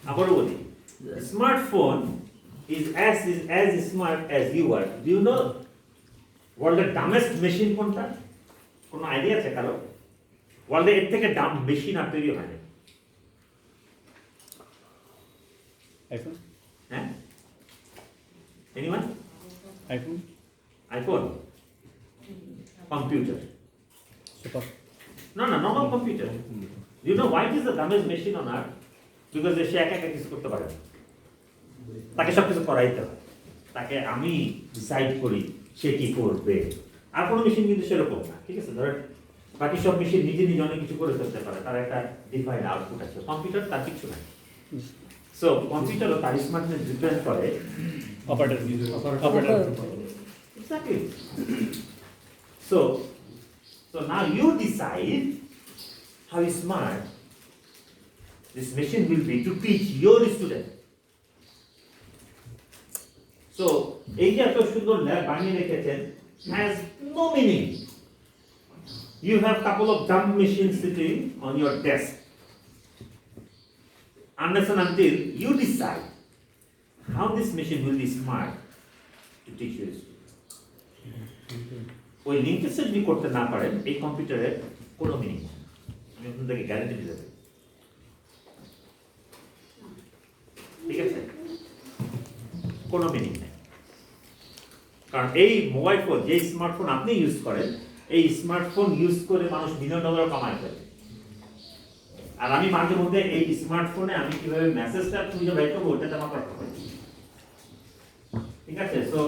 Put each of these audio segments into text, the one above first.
আবারও বলি, smartphone is as smart as you are. Do you know ওয়ার্ল্ডের ডামেস্ট machine কোনটা? কোনো আইডিয়া আছে কারো? ওয়ার্ল্ডে এর থেকে ডাম মেশিন আর তৈরি হয় না। আইফোন। হ্যাঁ, anyone? IPhone. IPhone, computer. Super. No, normal computer. You know why it is the dumbest machine on earth? Because সে একা একা কিছু করতে পারে না। তাকে সব কিছু করাইতে হয়, তাকে আমি ডিসাইড করি সে কি করবে। আর কোনো মেশিন কিন্তু সেরকম না, ঠিক আছে? ধরেন বাকি সব মেশিন নিজে নিজে অনেক কিছু করে ফেলতে পারে, তার একটা ডিফাইন্ড আউটপুট আছে। কম্পিউটার তার কিছু নাই। সো কম্পিউটারও তার স্মার্টনেস ডিপেন্ড করে operator. Exactly. So now you decide how smart this machine will be to teach your student. So এই যে এত সুন্দর ল্যাব বানিয়ে রেখেছেন has no meaning. You have couple of dumb machines sitting on your desk. Unless and until you decide how this machine will be smart to teach your student. ওই linkage যদি করতে না পারেন এই কম্পিউটারের কোনো মিনিং নেই, আমি আপনাদেরকে গ্যারান্টি দিতে পারি। ঠিক আছে, কোনো মিনিং নেই। কারণ এই মোবাইল ফোন, যে স্মার্টফোন আপনি ইউজ করেন, এই স্মার্টফোন ইউজ করে মানুষ মিলিয়ন ডলার কামায় ফেলে। আর আমি মাঝে মধ্যে এই স্মার্টফোনে আমি কিভাবে মেসেজটা খুঁজে বের করবো ওটাতে আমার কষ্ট হয়। ঠিক আছে, তো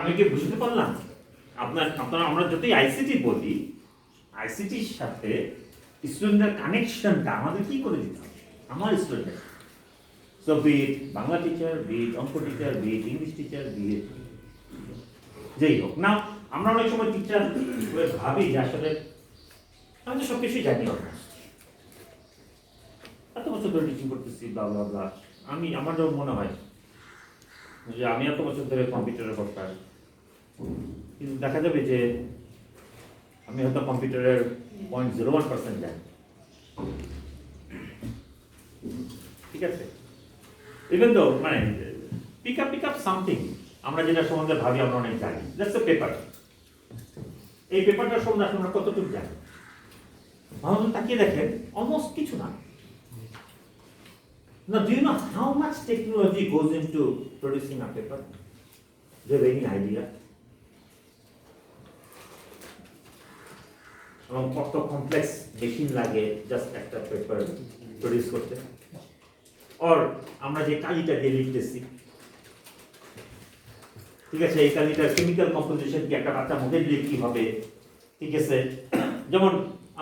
আমি কি বুঝতে পারলাম? আপনারা আমরা যতই আইসিটি বলি, আইসিটির সাথে স্টুডেন্টের কানেকশনটা আমাদের কি করে দিতে হবে? আমার স্টুডেন্ট, সো বি ইট বাংলা টিচার, বি ইট অঙ্ক টিচার, বি ইট ইংলিশ টিচার, বি ইট যেই হোক না, আমরা অনেক সময় টিচার ভাবি যে আসলে আমি তো সব কিছুই জানি, এত বছর ধরে টিচিং করতেছি, ব্লা ব্লা ব্লা। আমার যেমন মনে হয় যে আমি এত বছর ধরে কম্পিউটারের কথা, কিন্তু দেখা যাবে যে আমি হয়তো কম্পিউটারের 0.01% জানি। ঠিক আছে, ইভেন তো মানে পিক আপ সামথিং, আমরা যেটা সম্বন্ধে ভাবি আমরা অনেক জানি। That's a paper. এই পেপারটার সম্বন্ধে আমরা কতটুকু জানি? ভাবুন, তাকিয়ে দেখেন, অলমোস্ট কিছু না। Now, do you know how much technology goes into producing a paper? Do you have any idea? এবং কত কমপ্লেক্স মেশিন লাগে জাস্ট একটা পেপার প্রডিউস করতে। আর আমরা যে কালিটা দিয়ে লিখতেছি, ঠিক আছে, এই কালিটার কেমিক্যাল কম্পোজিশন কি একটা বাচ্চা মুখে দিলে কি হবে? ঠিক আছে, যেমন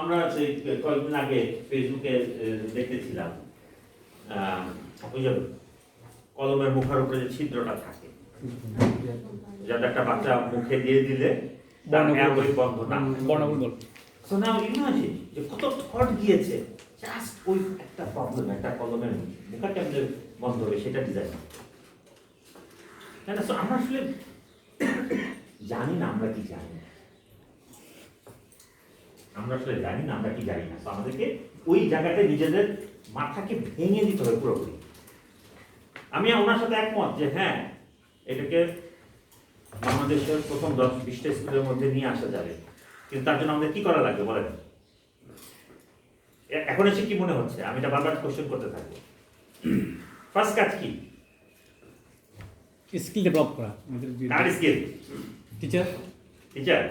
আমরা সেই কয়েকদিন আগে ফেসবুকে দেখতেছিলাম, ওই যে কলমের মুখের উপরে যে ছিদ্রটা থাকে, যাতে একটা বাচ্চা মুখে দিয়ে দিলে বন্ধ না। সো নাও ইমাজিন যে কত থট গিয়েছে জাস্ট ওই একটা প্রবলেম, একটা কলমের মুখটা কেমনে বন্ধ হবে সেটা ডিজাইন। তাই না? সো আমরা আসলে জানি না আমরা কি জানি না, আমরা আসলে জানি না আমরা কি জানি না। তো আমাদেরকে ওই জায়গাতে নিজেদের মাথাকে ভেঙে দিতে হবে পুরোপুরি। আমি ওনার সাথে একমত যে হ্যাঁ, এটাকে বাংলাদেশের প্রথম 10-20টা স্কুলের মধ্যে নিয়ে আসা যাবে, কিন্তু তার জন্য আমাদের কি করা লাগবে বলেন? এখন এসে কি মনে হচ্ছে? আমি এটা বারবার কোশ্চেন করতে থাকবো। ফার্স্ট কাজ কি? স্কিল ডেভেলপ করা। কার স্কিল? টিচার।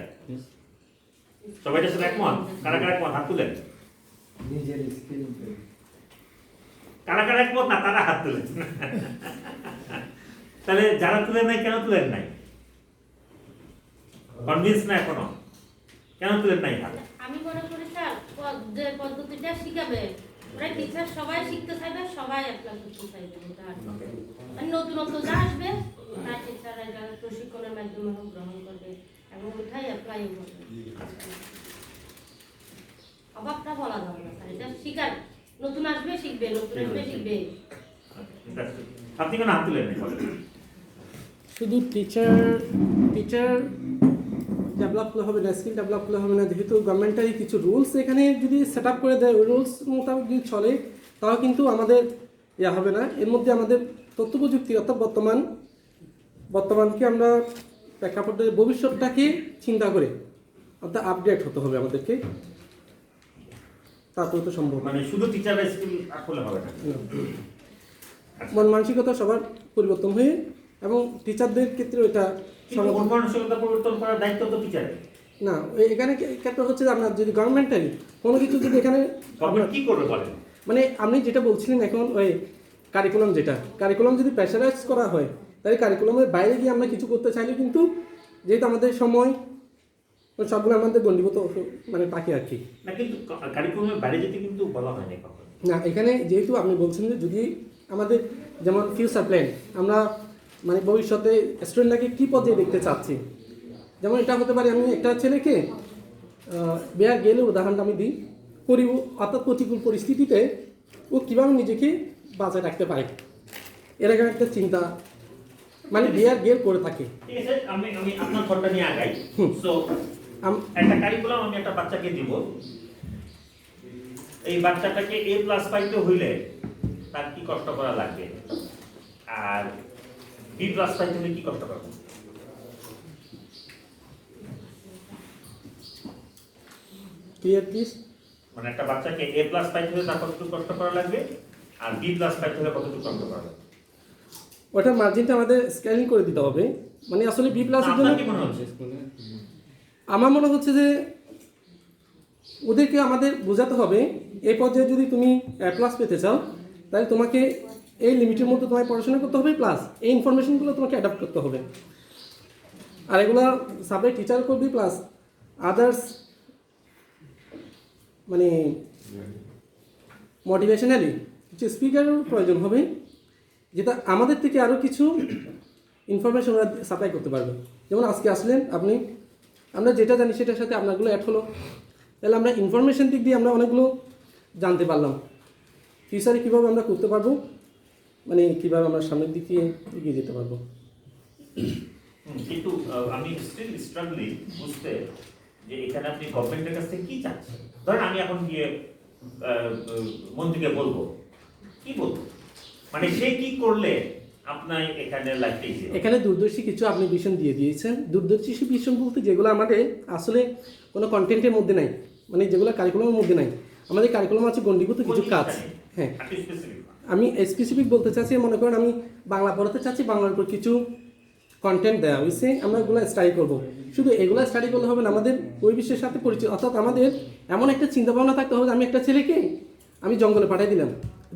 সবাই এটার সাথে একমত? কারা কারা একমত? হাত তুলেন। নিজের স্কিল। কারা কারা একমত না তারা হাত তুলেন। তাহলে যারা তুলেন নাই কেন তুলেন নাই? কনভিন্স না এখনো? কেন তুলেন নাই হাত? আমি মনে করি স্যার যে পদ্ধতিটা শিখাবে ওরা টিচার সবাই শিখতে চাইবে, সবাই অ্যাপ্লাই করতে চাইবে। মানে নতুনত্ব যা আসবে তার টিচাররা প্রশিক্ষণের মাধ্যমে গ্রহণ করবে এবং ওইটাই অ্যাপ্লাই করবে। অভাবটা বলা যাবে না স্যার, এটা শিখার নতুন আসবে শিখবে, নতুন আসবে শিখবে। আপনি কেন হাত তুলেন নাই? শুধু টিচার ডেভেলপ হবে না, স্কিল ডেভেলপ হবে না, যেহেতু গভর্নমেন্টারি কিছু রুলস এখানে যদি সেট আপ করে দেয়, ওই রুলস মোতাবেক যদি চলে, তাও কিন্তু আমাদের হবে না। এর মধ্যে আমাদের তথ্য প্রযুক্তি অর্থাৎ বর্তমানকে আমরা প্রেক্ষাপটের ভবিষ্যৎটাকে চিন্তা করে অর্থাৎ আপডেট হতে হবে আমাদেরকে, তারপরে তো সম্ভব। মানে শুধু টিচারের স্কিল আসলে হবে না, মন মানসিকতা সবার পরিবর্তন হয়ে, এবং টিচারদের ক্ষেত্রে এটা কিন্তু মন মানসিকতা পরিবর্তন করার দায়িত্ব তো টিচারের না। এখানে ক্ষেত্রে হচ্ছে যে আপনার যদি গভর্নমেন্টারি কোনো কিছু যদি এখানে গভর্নমেন্ট কি করবে বলেন? মানে আপনি যেটা বলছিলেন এখন ওই কারিকুলাম যদি প্রেশারাইজ করা হয়, তাহলে কারিকুলামের বাইরে গিয়ে আমরা কিছু করতে চাইলে কিন্তু যেহেতু আমাদের সময় সবগুলো আমাদের গণ্ডীভূত মানে থাকে আর কি। না, কিন্তু কারিকুলামের বাইরে যেতে কিন্তু বলা হয় না কখন। না, এখানে যেহেতু আপনি বলছেন যে যদি আমাদের যেমন ফিউচার প্ল্যান, আমরা মানে ভবিষ্যতে স্টুডেন্টটাকে কী পর্যায়ে দেখতে চাচ্ছি, যেমন এটা হতে পারে আমি একটা ছেলেকে বিহার গেলে উদাহরণটা আমি দিই, অর্থাৎ প্রতিকূল পরিস্থিতিতে ও কীভাবে নিজেকে বাঁচায় রাখতে পারে, এরকম একটা চিন্তা মানে বিহার গেল করে থাকে। ঠিক আছে, আমি আপনার ঘরটা নিয়ে আগাই। সো একটা কারিকুলাম আমি একটা বাচ্চাকে দিব, এই বাচ্চাটাকে A+ পাইতে হইলে তার কি কষ্ট করা লাগবে, আর B+ পাইতে হলে কি কষ্ট করবে? Clear please? মানে একটা বাচ্চাকে A+ পাইতে হলে তার কতটুকু কষ্ট করা লাগবে, আর B+ পাইতে হলে কতটুকু কষ্ট করা লাগবে? ওটার মার্জিনটা আমাদের স্কেলিং করে দিতে হবে। মানে আসলে B+ এর জন্য আপনার কি মনে হচ্ছে? আমার মনে হচ্ছে যে ওদেরকে আমাদের বোঝাতে হবে এই পর্যায়ে যদি তুমি A+ পেতে চাও, তাহলে তোমাকে এই লিমিটের মধ্যে তোমায় পড়াশোনা করতে হবে, প্লাস এই ইনফরমেশনগুলো তোমাকে অ্যাডাপ্ট করতে হবে, আর এগুলো সাবজেক্ট টিচার করবি, প্লাস আদার্স মানে মোটিভেশনালি কিছু স্পিকারও প্রয়োজন হবে, যেটা আমাদের থেকে আরও কিছু ইনফরমেশন ওরা সাপ্লাই করতে পারবে। যেমন আজকে আসলেন আপনি, আমরা যেটা জানি সেটার সাথে আপনারগুলো অ্যাড হলো, তাহলে আমরা ইনফরমেশন দিক দিয়ে আমরা অনেকগুলো জানতে পারলাম। ফিউচারে কীভাবে আমরা করতে পারবো, মানে কীভাবে আমরা সামনের দিকে এগিয়ে যেতে পারবো। কিন্তু আমি স্টিল স্ট্রাগলিং বুঝতে যে এখানে আপনি গভর্নমেন্টের কাছ থেকে কি চাচ্ছেন। ধরেন আমি এখন গিয়ে মন্ত্রীকে বলবো, কি বলবো, মানে সে কি করলে আপনার এখানে লাইফটা ইজি হবে? এখানে দূরদর্শী কিছু আপনি ভিশন দিয়ে দিয়েছেন। দূরদর্শী ভিশন বলতে যেগুলো আমাদের আসলে কোনো কন্টেন্টের মধ্যে নাই, মানে যেগুলো কারিকুলামের মধ্যে নাই। আমাদের কারিকুলাম আছে গণ্ডীভূত কিছু কাজ। হ্যাঁ, আমি স্পেসিফিক বলতে চাচ্ছি, মনে করেন আমি বাংলা পড়াতে চাচ্ছি, বাংলার উপর কিছু কন্টেন্ট দেওয়া হয়েছে, আমরা এগুলো স্টাডি করবো। শুধু এগুলো স্টাডি করলে হবে না, আমাদের ওই বিশ্বের সাথে পরিচয়, অর্থাৎ আমাদের এমন একটা চিন্তাভাবনা থাকতে হবে, আমি একটা ছেলেকে আমি জঙ্গলে পাঠিয়ে দিলাম,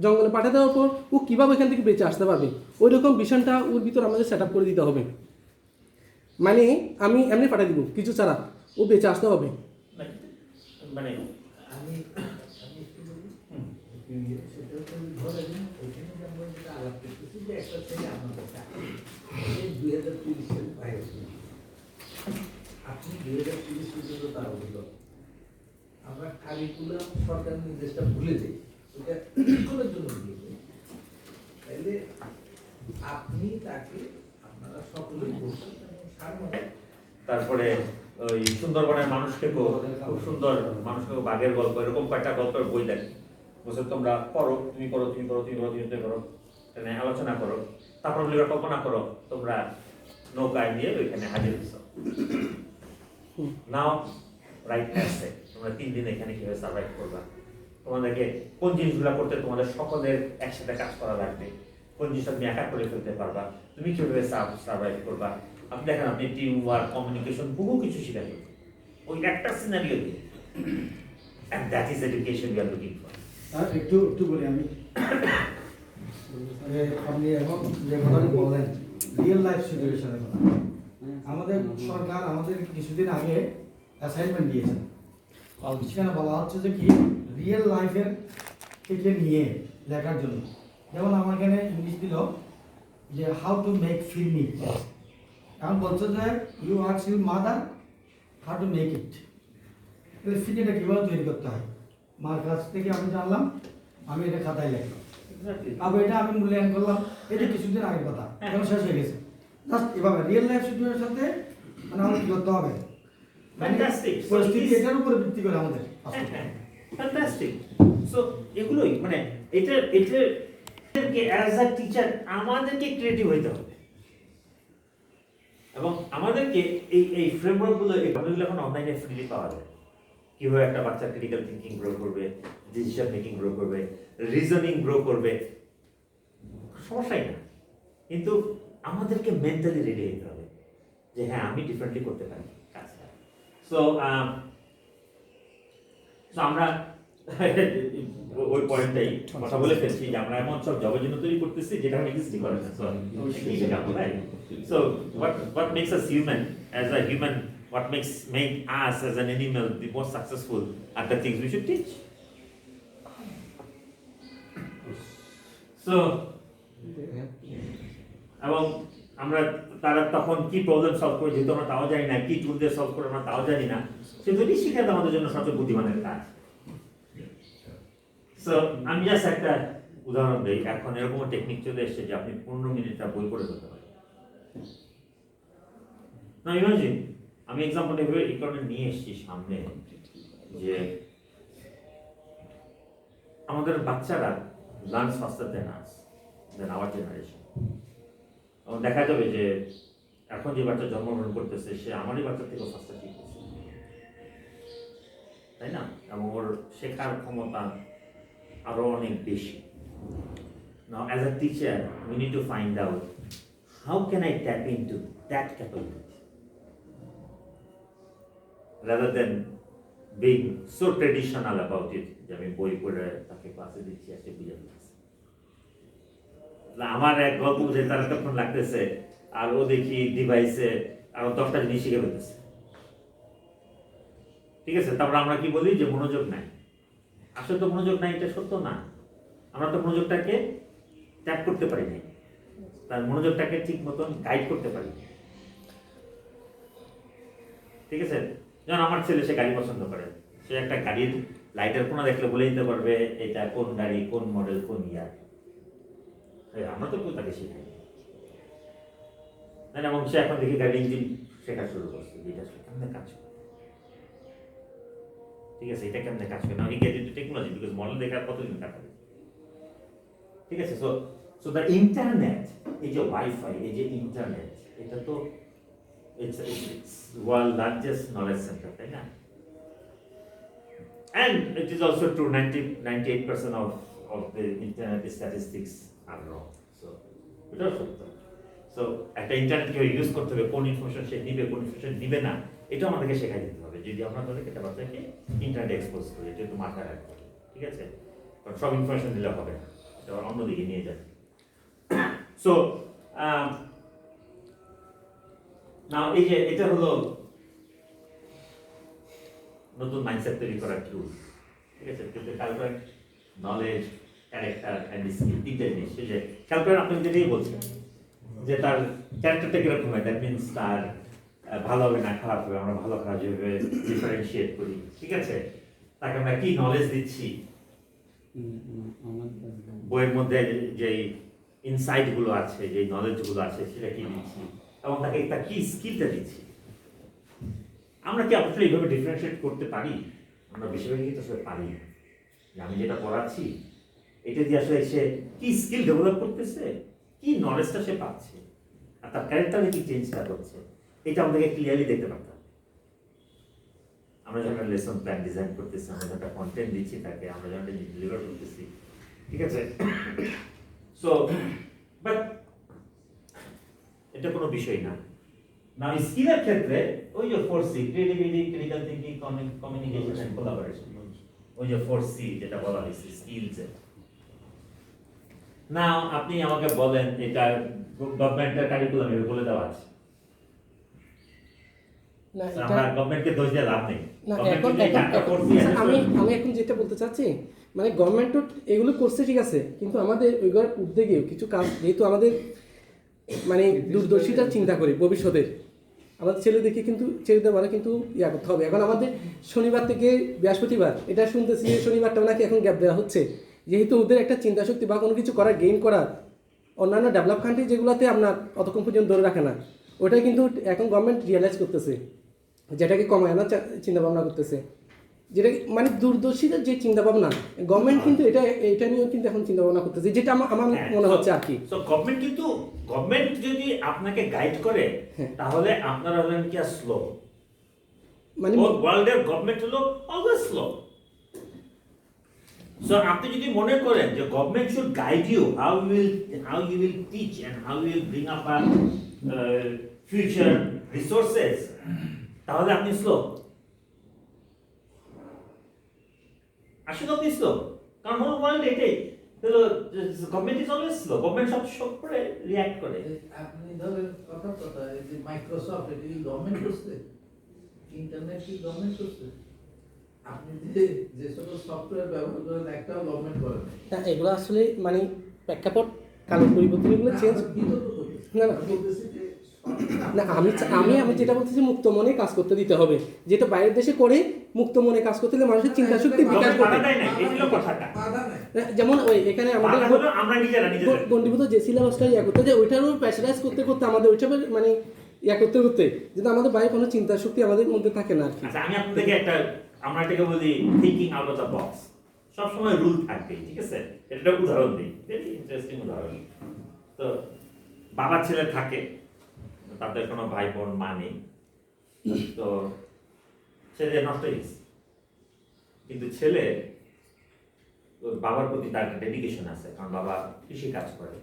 জঙ্গলে পাঠিয়ে দেওয়ার পর ও কীভাবে এখান থেকে বেঁচে আসতে পারবে, ওই রকম ভিশনটা ওর ভিতর আমাদের সেট আপ করে দিতে হবে। মানে আমি এমনি পাঠিয়ে দিব কিছু ছাড়া, ও বেঁচে আসতে হবে। মানে আমি আলাপ করতেছি যে একটা ছেলে আমাদের 2030 সালে বাইরে, আপনি 2030 পর্যন্ত তার অভিযোগ আমরা কারিকুলাম সরকার নির্দেশটা ভুলে যাই, ওটা স্কুলের জন্য ভুলে যাই, তাহলে আপনি তাকে আপনারা সকলেই বলছেন। তারপরে ওই সুন্দরবনের মানুষকে খুব সুন্দর মানুষকে বাঘের গল্প, এরকম কয়েকটা গল্পের বই দেখি, বলছে তোমরা পড়ো, তুমি করো, তুমি করো, তুমি করো, তুমি করো, আলোচনা করো, তারপর বলি কল্পনা করো তোমরা নৌকায় নিয়ে ওইখানে হাজির হচ্ছ। নাও রাইট আসছে, তোমরা 3 দিন এখানে কিভাবে সার্ভাইভ করবা, তোমাদেরকে কোন জিনিসগুলো করতে তোমাদের সকলের একসাথে কাজ করা লাগবে, কোন জিনিসটা তুমি একা করে ফেলতে পারবা, তুমি কিভাবে সার্ভাইভ করবা। আপনি দেখেন, আপনি টিম ওয়ার্ক, কমিউনিকেশন, বহু কিছু শিখাবেন ওই একটা সিনারিও দিয়ে। And that is education we are looking for. একটু বলি আমি, আপনি এখন যে কথাটি বললেন রিয়েল লাইফ সিচুয়েশনের কথা, আমাদের সরকার আমাদের কিছুদিন আগে অ্যাসাইনমেন্ট দিয়েছেন, সেখানে বলা হচ্ছে যে কি রিয়েল লাইফের থেকে নিয়ে লেখার জন্য। যেমন আমার এখানে ইংলিশ দিল যে হাউ টু মেক ফিল্মি, এখন বলছে যে you ask your mother how to make it, তাহলে ফিল্মিটা কীভাবে তৈরি করতে হয় মার কাছ থেকে আমি জানলাম, আমি এটা খাতায় লিখলাম, আবার এটা আমি মূল্যায়ন করলাম, এটা কিছুদিন আগের কথা, এখন শেষ হয়ে গেছে। জাস্ট এভাবে রিয়েল লাইফ সিচুয়েশনের সাথে মানে আমাকে কী করতে হবে, Fantastic. So পরিস্থিতি this- এটার উপরে ভিত্তি করে আমাদের ফ্যান্টাস্টিক। সো এগুলোই মানে এটাকে অ্যাজ আ টিচার আমাদেরকে ক্রিয়েটিভ হইতে হবে এবং আমাদেরকে এই ফ্রেমওয়ার্কগুলো এগুলো এখন অনলাইনে ফ্রিলি পাওয়া যায়। কিভাবে একটা বাচ্চা ক্রিটিক্যাল থিঙ্কিং গ্রো করবে, ডিসিশন মেকিং গ্রো করবে, রিজনিং গ্রো করবে, সমস্যাই না। কিন্তু আমাদেরকে মেন্টালি রেডি হতে হবে যে হ্যাঁ আমি ডিফারেন্টলি করতে পারি কাজটা। সো আমরা ওই পয়েন্টটাই কথা বলে ফেলছি যে আমরা এমন সব জবের জন্য তৈরি করতেছি যেটা এক্সিস্টই করে না। So what makes us human as a human, what make us as an animal the most successful are the things we should teach. So এবং আমরা তারা তখন কি প্রবলেম সলভ করে যেহেতু আমরা তাও জানি না, কি টুল দিয়ে সলভ করে আমরা তাও জানি না, সেগুলি শিখে আমাদের জন্য সবচেয়ে বুদ্ধিমানের কাজ। সো আমি জাস্ট একটা উদাহরণ দিই। এখন এরকম টেকনিক চলে এসেছে যে আপনি 15 মিনিটটা বই পড়ে ফেলতে পারেন। না ইমাজিন, আমি এক্সাম্পল এভাবে এই কারণে নিয়ে এসেছি সামনে যে আমাদের বাচ্চারা learns faster than our generation. এবং দেখা যাবে যে এখন যে বাচ্চা জন্মগ্রহণ করতেছে সে আমারই বাচ্চা থেকেও ফাস্টার শিখতেছে, তাই না? এবং ওর শেখার ক্ষমতা আরো অনেক বেশি। Now as a teacher we need to find out how can I tap into that capability rather than being so traditional about it যে আমি বই পড়ে তাকে ক্লাসে দিচ্ছি আসতে বুঝে ফেলছি। আমার এক গল্প বুঝে তার তখন লাগতেছে আর ও দেখি ডিভাইসে আরো 10টা জিনিস শিখে ফেলতেছে। ঠিক আছে, তারপর আমরা কি বলি যে মনোযোগ নাই। আসলে তো মনোযোগ নাই, এটা সত্য না। আমরা তো মনোযোগটাকে ট্যাপ করতে পারি না, তার মনোযোগটাকে ঠিক মতন গাইড করতে পারি। ঠিক আছে, যেমন আমার ছেলে সে গাড়ি পছন্দ করে, সে একটা গাড়ির লাইটের কোনা দেখলে বলে দিতে পারবে এটা কোন গাড়ি, কোন মডেল, কোন ইয়ার। আমরা তো কেউ তাকে শেখাই না। এবং সে এখন দেখি গাড়ি ইঞ্জিন শেখা শুরু করছে, এটা কেমনে কাজ করে। ঠিক আছে, এটা কেমনে কাজ করে না, he get into technology because model দেখার কতদিন কাটাবে। ঠিক আছে, সো দ্য ইন্টারনেট, এই যে ওয়াইফাই, এই যে ইন্টারনেট, এটা তো it's world largest knowledge center, তাই না? And it is also true 98% of the internet statistics are wrong. So এটাও সত্য। সো একটা ইন্টারনেট কিভাবে ইউজ করতে হবে, কোন ইনফরমেশন সে নিবে, কোন ইনফরমেশন নিবে না, এটা আমাদেরকে শেখাই দিতে হবে যদি আমরা তাদেরকে একটা বাচ্চাকে ইন্টারনেট এক্সপোজ করি, যেহেতু মাথায় রাখতে হবে। ঠিক আছে, কারণ সব ইনফরমেশন দিলে হবে না, এটা অন্যদিকে নিয়ে যাবে। সো নাও এই যে এটা হলো নতুন মাইন্ডসেট তৈরি করার টুল। ঠিক আছে, কিন্তু calculate, knowledge, character and skill, তিনটে জিনিস। সেই যে ক্যালকুলেট আপনি যেটাই বলছেন যে তার ক্যারেক্টারটা কিরকম হয়, দ্যাট মিনস তার ভালো হবে না খারাপ হবে, আমরা ভালো খারাপ যেভাবে ডিফারেন্সিয়েট করি। ঠিক আছে, তাকে আমরা কি নলেজ দিচ্ছি, বইয়ের মধ্যে যেই ইনসাইটগুলো আছে, যেই নলেজগুলো আছে সেটা কি দিচ্ছি, এবং তাকে তার কি স্কিলটা দিচ্ছি। আমরা কি আসলে এইভাবে ডিফারেন্সিয়েট করতে পারি? আমরা বেশিরভাগই তো আসলে পারি না। আমি যেটা পড়াচ্ছি এটা দিয়ে আসলে সে কি স্কিল ডেভেলপ করতেছে, কি নলেজটা সে পাচ্ছে, আর তার ক্যারেক্টারে কি চেঞ্জটা করছে, এটা আমাদেরকে ক্লিয়ারলি দেখতে পারতাম। আমরা যখন লেসন প্ল্যান ডিজাইন করতেছি, আমরা যখন কন্টেন্ট দিচ্ছি তাকে, আমরা যখন ডেলিভার করতেছি। ঠিক আছে, সো বাট এটা কোনো বিষয় না। না স্কিলের ক্ষেত্রে ওই যে 4C, creativity, critical thinking, communication and collaboration, ওই যে 4C যেটা বলা হয়েছে স্কিলস। না আপনি আমাকে বলেন এটা গভর্নমেন্টের কারিকুলামে বলে দেওয়া আছে, না আমরা গভর্নমেন্টকে দোষ দিয়ে লাভ নেই। না আমি এখন যেটা বলতে চাচ্ছি, মানে গভর্নমেন্ট এগুলো করছে ঠিক আছে, কিন্তু আমাদের ওইগুলোর উদ্যোগেও কিছু কাজ, যেহেতু আমাদের মানে দূরদর্শিতা চিন্তা করি ভবিষ্যতের, আমাদের ছেলেদেরকে কিন্তু ছেড়ে দেওয়া কিন্তু ইয়া করতে হবে। এখন আমাদের শনিবার থেকে বৃহস্পতিবার এটা শুনতেছি, শনিবারটা নাকি এখন গ্যাপ দেওয়া হচ্ছে, যেহেতু ওদের একটা চিন্তা শক্তি বা কোনো কিছু করার গেইন করার অন্যান্য ডেভেলপ কান্ট্রি যেগুলোতে আপনার অতক্ষণ পর্যন্ত ধরে রাখে না, ওটা কিন্তু এখন গভর্নমেন্ট রিয়েলাইজ করতেছে। যেটাকে কমায় আনার চিন্তা ভাবনা করতেছে, যেটা মানে দূরদর্শীদের যে চিন্তা ভাবনা, গভর্নমেন্ট কিন্তু এটা নিয়েও কিন্তু এখন চিন্তা ভাবনা করতেছে, যেটা আমার মনে হচ্ছে আর কি। তো গভর্নমেন্ট যদি আপনাকে গাইড করে তাহলে আপনারা হলেন কি স্লো, মানে ওয়ার্ল্ডের গভর্নমেন্ট হলো অলওয়েজ স্লো। সো আপনি যদি মনে করেন যে government should guide you how you will teach and how you will bring up a future resources, তাহলে আপনি স্লো। আসলে আপনি স্লো, কারণ হোল ওয়ার্ল্ড এটাই government is always slow, government সব করে রিঅ্যাক্ট করে। আপনি ধরেন কথা এই যে মাইক্রোসফট এটা কি গভর্নমেন্ট করছে, ইন্টারনেট কি গভর্নমেন্ট করছে, আপনি যে সকল সফটওয়্যার ব্যবহার করেন একটাও গভর্নমেন্ট করে না। এগুলো আসলে মানে প্রেক্ষাপট কালের পরিবর্তন, এগুলো চেঞ্জ না না না আমি যেটা বলতেছি মুক্ত মনে কাজ করতে দিতে হবে, যেটা বাইরের দেশে করে মুক্ত মনে কাজ করতে দিলে মানুষের চিন্তা শক্তি বিকাশ করতে। যেমন ওই এখানে আমাদের গন্ডিভূত যে সিলেবাসটা ইয়া করতে যে ওইটারও প্রেসারাইজ করতে করতে আমাদের ওইটাকে মানে ইয়া করতে করতে যদি আমাদের বাইরে কোনো চিন্তা শক্তি আমাদের মধ্যে থাকে না আর কি। আচ্ছা, আমি আপনাদেরকে আমরা এটাকে বলি thinking out of the box. সবসময় রুল থাকবে, ঠিক আছে? এটা উদাহরণ দিই, ভেরি ইন্টারেস্টিং উদাহরণ। তো বাবা ছেলে থাকে, তাদের কোনো ভাই বোন মা নেই, তো ছেলে নষ্ট হয়ে গেছে, কিন্তু ছেলে বাবার প্রতি তার ডেডিকেশন আছে, কারণ বাবা কৃষি কাজ করে।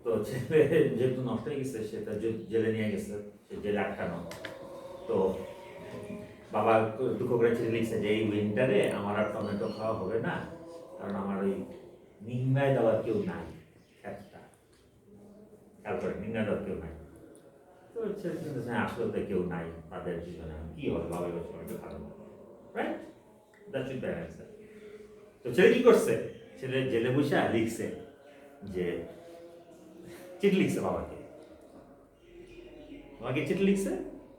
তো ছেলে যেহেতু নষ্ট হয়ে গেছে, সেটা জেলে নিয়ে গেছে, সে জেলে আটকানো। তো বাবা দুঃখ করে ছেলে লিখছে যে এই উইন্টারে আমার আর টমেটো খাওয়া হবে না, কারণ আমার ওই নিংড়ায় দেওয়ার কেউ নাই, খেতটা খেয়াল করে নিংড়ায় দেওয়ার কেউ নাই। তো ছেলে আসলে তো কেউ নাই, তাদের জীবনে কি হবে, বাবা এবার টমেটো খাবে না, right? That's it the answer. তো ছেলে কি করছে? ছেলে জেলে বসে লিখছে যে চিঠি লিখছে বাবাকে চিঠি লিখছে।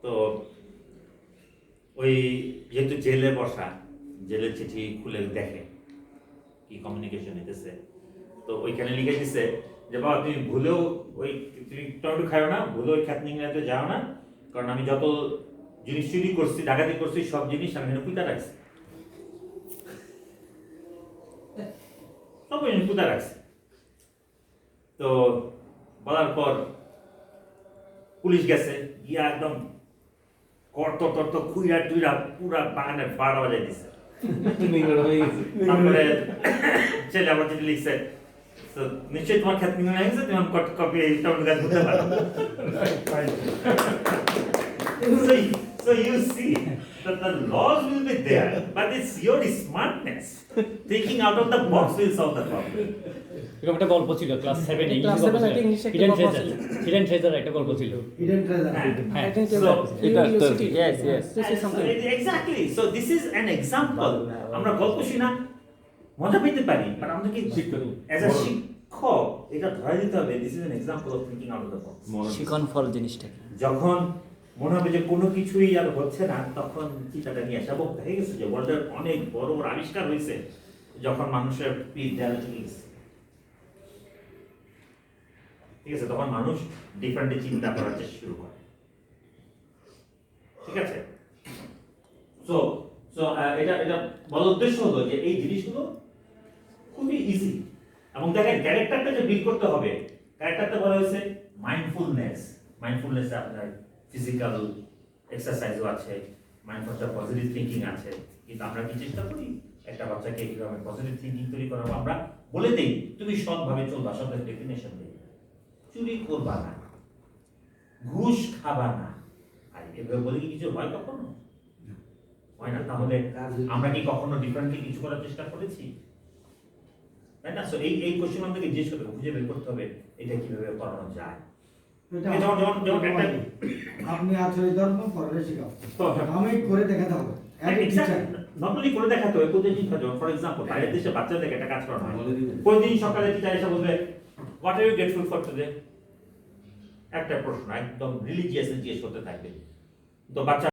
তো ওই যেহেতু জেলে বসা, জেলের চিঠি খুলে দেখে কি কমিউনিকেশন নিতেছে, তো ওইখানে লিখে দিছে যে বাবা তুমি ভুলেও তুমি টমেটো খাও না, ভুলেও ওই খ্যাতনিংড়াতে যাও না, কারণ আমি যত জিনিস চুরি করছি, ডাকাতি করছি, সব জিনিস আমি এখানে পুঁতা রাখছি, সব পুঁতা রাখছি। তো বলার পর পুলিশ গেছে, গিয়া একদম কর্ত খুইরা টুইরা পুরা বাগানে 12 বাজায় দিছে। তারপরে ছেলে আবার যেটা লিখছে, নিশ্চয়ই তোমার খ্যাত নিয়ে গেছে, তুমি কপি টমেটো গাছ বুঝতে পারো। So you see that the laws will be there, but it's your smartness. Thinking out of the box will solve the problem. এরকম একটা গল্প ছিল ক্লাস 7 এ ক্লাস 7 এ ইংলিশে একটা গল্প ছিল, হিডেন ট্রেজার একটা গল্প ছিল। হিডেন ট্রেজার, হ্যাঁ, Exactly. So this is an example. আমরা গল্প শুনা মজা পেতে পারি, বাট আমরা কি as a শিক্ষক এটা ধরে দিতে হবে, this is an example of thinking out of the box. শিখন ফল জিনিসটা যখন মনে হবে যে কোনো কিছুই আর হচ্ছে না, তখন চিন্তাটা নিয়ে আসা। এবং হয়ে গেছে যে ওয়ার্ল্ডের অনেক বড় বড় আবিষ্কার হয়েছে যখন মানুষের পিঠ দেয়ালে চলে গেছে, ঠিক আছে? তখন মানুষ ডিফারেন্টলি চিন্তা করার চেষ্টা শুরু করে, ঠিক আছে? সো এটা বলার উদ্দেশ্য হলো যে এই জিনিসগুলো খুবই ইজি। এবং দেখেন ক্যারেক্টারটা যে বিল্ড করতে হবে, ক্যারেক্টারটা বলা হয়েছে মাইন্ডফুলনেস। মাইন্ডফুলনেস আপনার ফিজিক্যাল এক্সারসাইজও আছে, মাইন্ডফুলনেস পজিটিভ থিঙ্কিং আছে। কিন্তু আমরা কি চেষ্টা করি একটা বাচ্চাকে কিভাবে পজিটিভ থিঙ্কিং তৈরি করা? আমরা বলে দেই তুমি সৎভাবে চলবা, সৎভাবে ডেফিনেশন দেই, চুরি করবা না, ঘুষ খাবা না। আর এভাবে বলে কি কিছু হয়? কখনো হয় না। তাহলে আমরা কি কখনো ডিফারেন্টলি কিছু করার চেষ্টা করেছি? তাই না? সো এই কোশ্চেন আমাদেরকে জিজ্ঞেস করতে হবে, খুঁজে বের করতে হবে এটা কিভাবে করানো যায়। আপনি আচরণ ধর্ম পরে শিখাও, আমি করে দেখাতে হবে। নর্মালি করে দেখাতে হবে কোথায় জিনিস। ফর এক্সাম্পল, বাইরের দেশে বাচ্চাদেরকে একটা কাজ করানো হয়, প্রতিদিন সকালে টিচার এসে বলবে what are you grateful for today, একটা প্রশ্ন একদম রিলিজিয়াস জিজ্ঞেস করতে থাকবে। তো বাচ্চা